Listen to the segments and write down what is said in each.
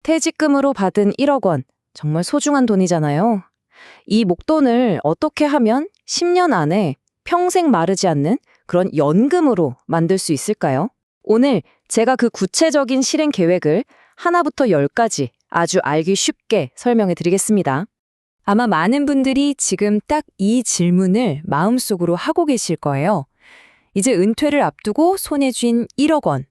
퇴직금으로 받은 1억 원, 정말 소중한 돈이잖아요. 이 목돈을 어떻게 하면 10년 안에 평생 마르지 않는 그런 연금으로 만들 수 있을까요? 오늘 제가 그 구체적인 실행 계획을 하나부터 열까지 아주 알기 쉽게 설명해 드리겠습니다. 아마 많은 분들이 지금 딱 이 질문을 마음속으로 하고 계실 거예요. 이제 은퇴를 앞두고 손에 쥔 1억 원.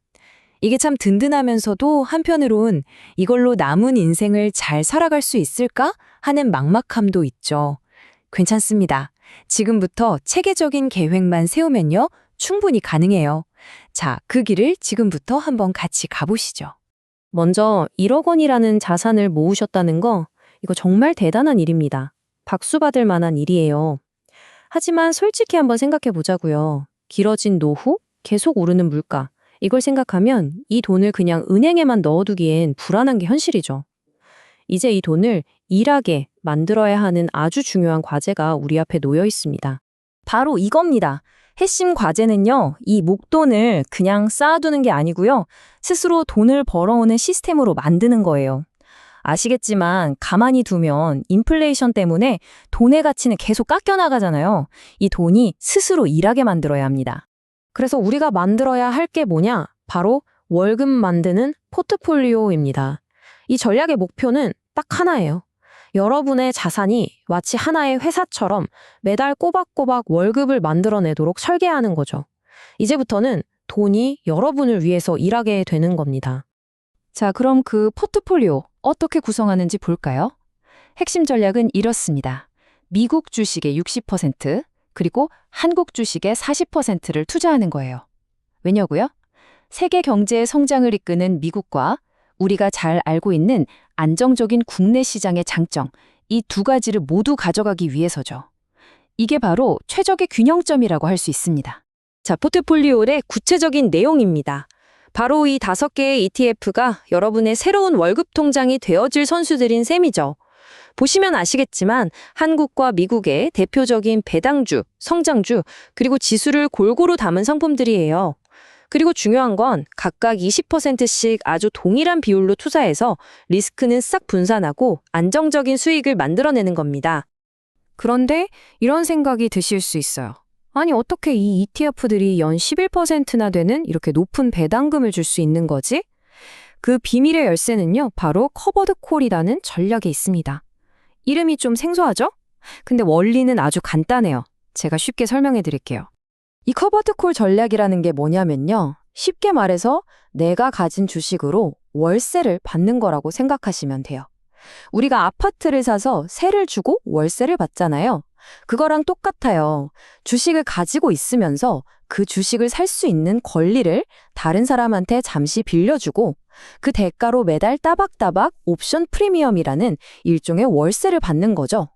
이게 참 든든하면서도 한편으론 이걸로 남은 인생을 잘 살아갈 수 있을까 하는 막막함도 있죠. 괜찮습니다. 지금부터 체계적인 계획만 세우면요, 충분히 가능해요. 자, 그 길을 지금부터 한번 같이 가보시죠. 먼저 1억 원이라는 자산을 모으셨다는 거, 이거 정말 대단한 일입니다. 박수 받을 만한 일이에요. 하지만 솔직히 한번 생각해 보자고요. 길어진 노후, 계속 오르는 물가, 이걸 생각하면 이 돈을 그냥 은행에만 넣어두기엔 불안한 게 현실이죠. 이제 이 돈을 일하게 만들어야 하는 아주 중요한 과제가 우리 앞에 놓여 있습니다. 바로 이겁니다. 핵심 과제는요, 이 목돈을 그냥 쌓아두는 게 아니고요, 스스로 돈을 벌어오는 시스템으로 만드는 거예요. 아시겠지만 가만히 두면 인플레이션 때문에 돈의 가치는 계속 깎여나가잖아요. 이 돈이 스스로 일하게 만들어야 합니다. 그래서 우리가 만들어야 할 게 뭐냐? 바로 월급 만드는 포트폴리오입니다. 이 전략의 목표는 딱 하나예요. 여러분의 자산이 마치 하나의 회사처럼 매달 꼬박꼬박 월급을 만들어내도록 설계하는 거죠. 이제부터는 돈이 여러분을 위해서 일하게 되는 겁니다. 자, 그럼 그 포트폴리오 어떻게 구성하는지 볼까요? 핵심 전략은 이렇습니다. 미국 주식의 60%, 그리고 한국 주식의 40%를 투자하는 거예요. 왜냐고요? 세계 경제의 성장을 이끄는 미국과 우리가 잘 알고 있는 안정적인 국내 시장의 장점, 이 두 가지를 모두 가져가기 위해서죠. 이게 바로 최적의 균형점이라고 할 수 있습니다. 자, 포트폴리오의 구체적인 내용입니다. 바로 이 5개의 ETF가 여러분의 새로운 월급 통장이 되어줄 선수들인 셈이죠. 보시면 아시겠지만 한국과 미국의 대표적인 배당주, 성장주, 그리고 지수를 골고루 담은 상품들이에요. 그리고 중요한 건 각각 20%씩 아주 동일한 비율로 투자해서 리스크는 싹 분산하고 안정적인 수익을 만들어내는 겁니다. 그런데 이런 생각이 드실 수 있어요. 아니, 어떻게 이 ETF들이 연 11%나 되는 이렇게 높은 배당금을 줄 수 있는 거지? 그 비밀의 열쇠는요, 바로 커버드 콜이라는 전략에 있습니다. 이름이 좀 생소하죠? 근데 원리는 아주 간단해요. 제가 쉽게 설명해 드릴게요. 이 커버드 콜 전략이라는 게 뭐냐면요, 쉽게 말해서 내가 가진 주식으로 월세를 받는 거라고 생각하시면 돼요. 우리가 아파트를 사서 세를 주고 월세를 받잖아요. 그거랑 똑같아요. 주식을 가지고 있으면서 그 주식을 살 수 있는 권리를 다른 사람한테 잠시 빌려주고 그 대가로 매달 따박따박 옵션 프리미엄이라는 일종의 월세를 받는 거죠.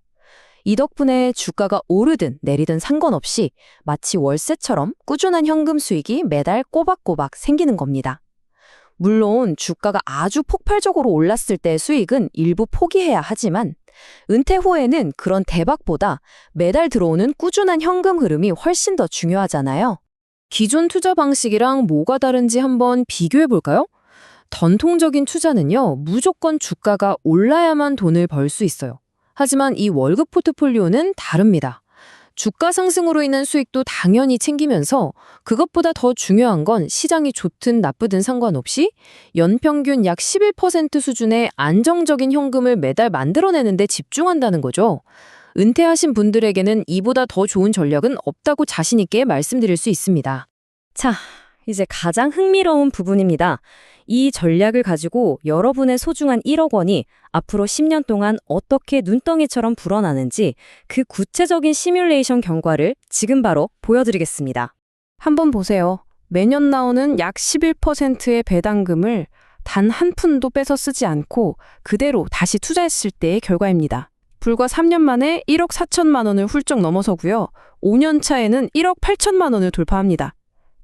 이 덕분에 주가가 오르든 내리든 상관없이 마치 월세처럼 꾸준한 현금 수익이 매달 꼬박꼬박 생기는 겁니다. 물론 주가가 아주 폭발적으로 올랐을 때 수익은 일부 포기해야 하지만 은퇴 후에는 그런 대박보다 매달 들어오는 꾸준한 현금 흐름이 훨씬 더 중요하잖아요. 기존 투자 방식이랑 뭐가 다른지 한번 비교해 볼까요? 전통적인 투자는요, 무조건 주가가 올라야만 돈을 벌 수 있어요. 하지만 이 월급 포트폴리오는 다릅니다. 주가 상승으로 인한 수익도 당연히 챙기면서 그것보다 더 중요한 건 시장이 좋든 나쁘든 상관없이 연평균 약 11% 수준의 안정적인 현금을 매달 만들어내는 데 집중한다는 거죠. 은퇴하신 분들에게는 이보다 더 좋은 전략은 없다고 자신 있게 말씀드릴 수 있습니다. 자, 이제 가장 흥미로운 부분입니다. 이 전략을 가지고 여러분의 소중한 1억 원이 앞으로 10년 동안 어떻게 눈덩이처럼 불어나는지 그 구체적인 시뮬레이션 결과를 지금 바로 보여드리겠습니다. 한번 보세요. 매년 나오는 약 11%의 배당금을 단 한 푼도 빼서 쓰지 않고 그대로 다시 투자했을 때의 결과입니다. 불과 3년 만에 1억 4천만 원을 훌쩍 넘어서고요. 5년 차에는 1억 8천만 원을 돌파합니다.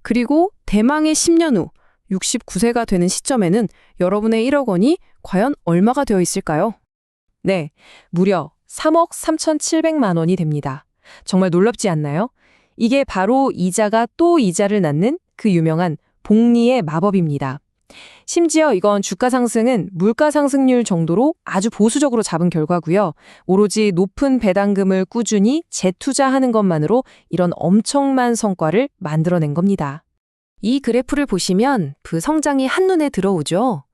그리고 대망의 10년 후 69세가 되는 시점에는 여러분의 1억 원이 과연 얼마가 되어 있을까요? 네, 무려 3억 3,700만 원이 됩니다. 정말 놀랍지 않나요? 이게 바로 이자가 또 이자를 낳는 그 유명한 복리의 마법입니다. 심지어 이건 주가 상승은 물가 상승률 정도로 아주 보수적으로 잡은 결과고요. 오로지 높은 배당금을 꾸준히 재투자하는 것만으로 이런 엄청난 성과를 만들어낸 겁니다. 이 그래프를 보시면 그 성장이 한눈에 들어오죠.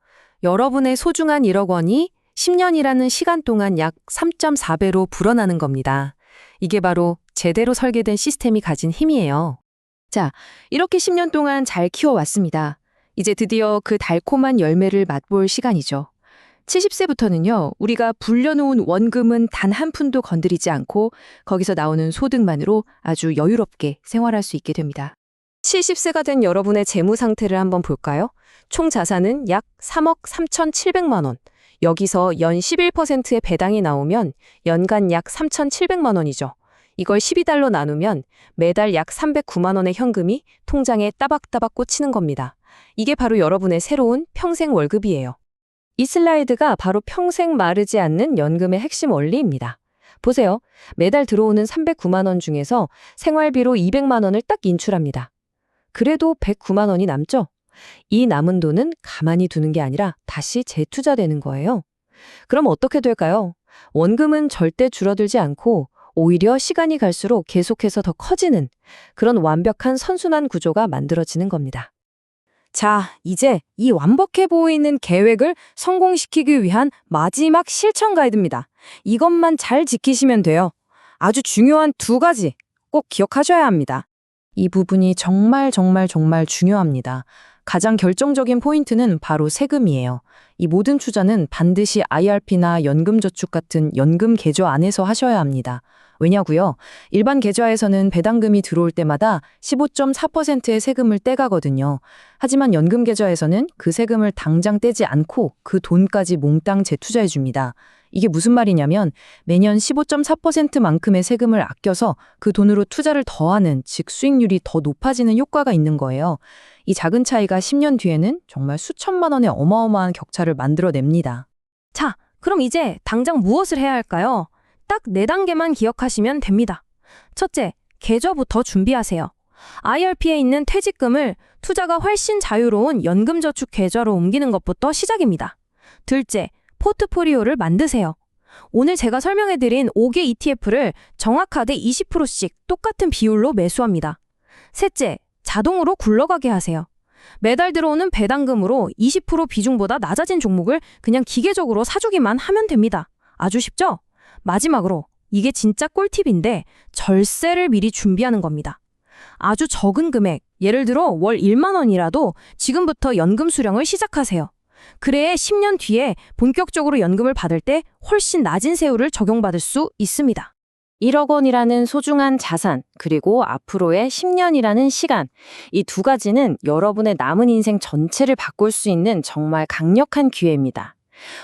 여러분의 소중한 1억 원이 10년이라는 시간 동안 약 3.4배로 불어나는 겁니다. 이게 바로 제대로 설계된 시스템이 가진 힘이에요. 자, 이렇게 10년 동안 잘 키워왔습니다. 이제 드디어 그 달콤한 열매를 맛볼 시간이죠. 70세부터는요, 우리가 불려놓은 원금은 단 한 푼도 건드리지 않고 거기서 나오는 소득만으로 아주 여유롭게 생활할 수 있게 됩니다. 70세가 된 여러분의 재무 상태를 한번 볼까요? 총 자산은 약 3억 3,700만 원. 여기서 연 11%의 배당이 나오면 연간 약 3,700만 원이죠. 이걸 12달러 나누면 매달 약 309만 원의 현금이 통장에 따박따박 꽂히는 겁니다. 이게 바로 여러분의 새로운 평생 월급이에요. 이 슬라이드가 바로 평생 마르지 않는 연금의 핵심 원리입니다. 보세요. 매달 들어오는 309만 원 중에서 생활비로 200만 원을 딱 인출합니다. 그래도 109만 원이 남죠? 이 남은 돈은 가만히 두는 게 아니라 다시 재투자되는 거예요. 그럼 어떻게 될까요? 원금은 절대 줄어들지 않고 오히려 시간이 갈수록 계속해서 더 커지는 그런 완벽한 선순환 구조가 만들어지는 겁니다. 자, 이제 이 완벽해 보이는 계획을 성공시키기 위한 마지막 실천 가이드입니다. 이것만 잘 지키시면 돼요. 아주 중요한 2가지 꼭 기억하셔야 합니다. 이 부분이 정말 중요합니다. 가장 결정적인 포인트는 바로 세금이에요. 이 모든 투자는 반드시 IRP나 연금저축 같은 연금 계좌 안에서 하셔야 합니다. 왜냐고요? 일반 계좌에서는 배당금이 들어올 때마다 15.4%의 세금을 떼가거든요. 하지만 연금 계좌에서는 그 세금을 당장 떼지 않고 그 돈까지 몽땅 재투자해 줍니다. 이게 무슨 말이냐면 매년 15.4%만큼의 세금을 아껴서 그 돈으로 투자를 더하는, 즉 수익률이 더 높아지는 효과가 있는 거예요. 이 작은 차이가 10년 뒤에는 정말 수천만 원의 어마어마한 격차를 만들어냅니다. 자, 그럼 이제 당장 무엇을 해야 할까요? 딱 4단계만 기억하시면 됩니다. 첫째, 계좌부터 준비하세요. IRP에 있는 퇴직금을 투자가 훨씬 자유로운 연금저축 계좌로 옮기는 것부터 시작입니다. 둘째, 포트포리오를 만드세요. 오늘 제가 설명해드린 5개 ETF를 정확하게 20%씩 똑같은 비율로 매수합니다. 셋째, 자동으로 굴러가게 하세요. 매달 들어오는 배당금으로 20% 비중보다 낮아진 종목을 그냥 기계적으로 사주기만 하면 됩니다. 아주 쉽죠? 마지막으로, 이게 진짜 꿀팁인데 절세를 미리 준비하는 겁니다. 아주 적은 금액, 예를 들어 월 1만 원이라도 지금부터 연금 수령을 시작하세요. 그래야 10년 뒤에 본격적으로 연금을 받을 때 훨씬 낮은 세율을 적용받을 수 있습니다. 1억 원이라는 소중한 자산, 그리고 앞으로의 10년이라는 시간, 이 2가지는 여러분의 남은 인생 전체를 바꿀 수 있는 정말 강력한 기회입니다.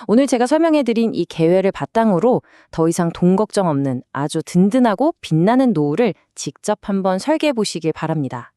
오늘 제가 설명해드린 이 계획을 바탕으로 더 이상 돈 걱정 없는 아주 든든하고 빛나는 노후를 직접 한번 설계해 보시길 바랍니다.